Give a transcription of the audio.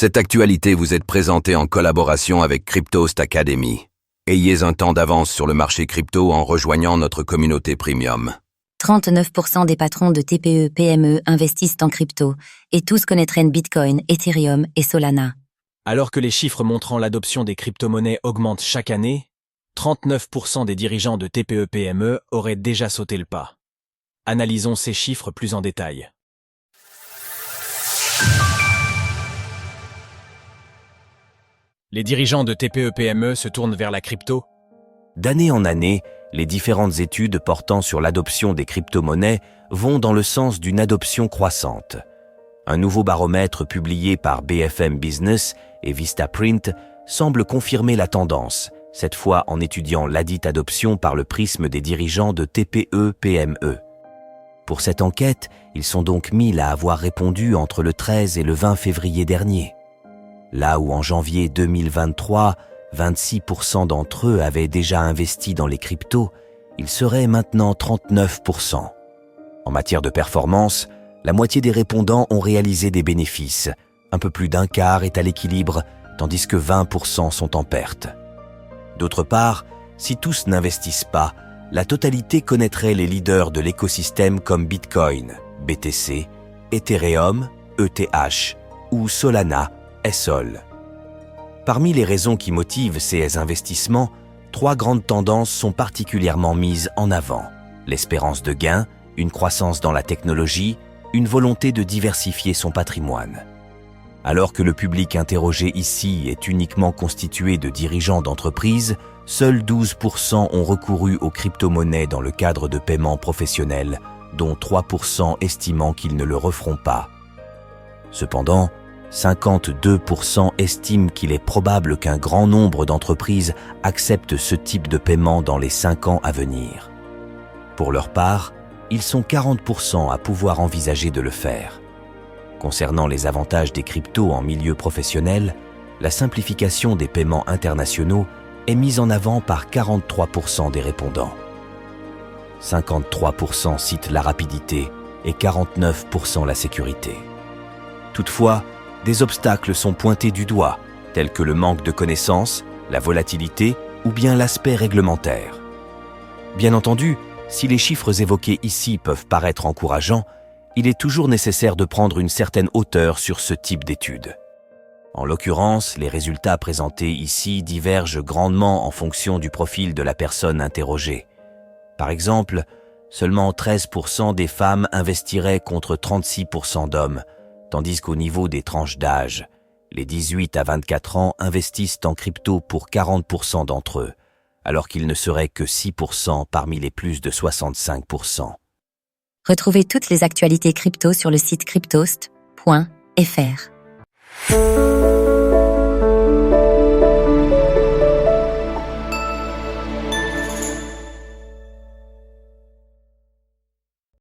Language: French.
Cette actualité vous est présentée en collaboration avec Cryptost Academy. Ayez un temps d'avance sur le marché crypto en rejoignant notre communauté premium. 39% des patrons de TPE-PME investissent en crypto, et tous connaîtraient Bitcoin, Ethereum et Solana. Alors que les chiffres montrant l'adoption des crypto-monnaies augmentent chaque année, 39% des dirigeants de TPE-PME auraient déjà sauté le pas. Analysons ces chiffres plus en détail. Les dirigeants de TPE-PME se tournent vers la crypto. D'année en année, les différentes études portant sur l'adoption des crypto-monnaies vont dans le sens d'une adoption croissante. Un nouveau baromètre publié par BFM Business et Vistaprint semble confirmer la tendance, cette fois en étudiant ladite adoption par le prisme des dirigeants de TPE-PME. Pour cette enquête, ils sont donc 1000 à avoir répondu entre le 13 et le 20 février dernier. Là où en janvier 2023, 26% d'entre eux avaient déjà investi dans les cryptos, ils seraient maintenant 39%. En matière de performance, la moitié des répondants ont réalisé des bénéfices. Un peu plus d'un quart est à l'équilibre, tandis que 20% sont en perte. D'autre part, si tous n'investissent pas, la totalité connaîtrait les leaders de l'écosystème comme Bitcoin, BTC, Ethereum, ETH ou Solana, SOL. Parmi les raisons qui motivent ces investissements, 3 grandes tendances sont particulièrement mises en avant. L'espérance de gain, une croissance dans la technologie, une volonté de diversifier son patrimoine. Alors que le public interrogé ici est uniquement constitué de dirigeants d'entreprises, seuls 12% ont recouru aux crypto-monnaies dans le cadre de paiements professionnels, dont 3% estimant qu'ils ne le referont pas. Cependant, 52% estiment qu'il est probable qu'un grand nombre d'entreprises acceptent ce type de paiement dans les 5 ans à venir. Pour leur part, ils sont 40% à pouvoir envisager de le faire. Concernant les avantages des cryptos en milieu professionnel, la simplification des paiements internationaux est mise en avant par 43% des répondants. 53% citent la rapidité et 49% la sécurité. Toutefois, des obstacles sont pointés du doigt, tels que le manque de connaissances, la volatilité ou bien l'aspect réglementaire. Bien entendu, si les chiffres évoqués ici peuvent paraître encourageants, il est toujours nécessaire de prendre une certaine hauteur sur ce type d'études. En l'occurrence, les résultats présentés ici divergent grandement en fonction du profil de la personne interrogée. Par exemple, seulement 13% des femmes investiraient contre 36% d'hommes, tandis qu'au niveau des tranches d'âge, les 18 à 24 ans investissent en crypto pour 40% d'entre eux, alors qu'il ne serait que 6% parmi les plus de 65%. Retrouvez toutes les actualités crypto sur le site cryptost.fr.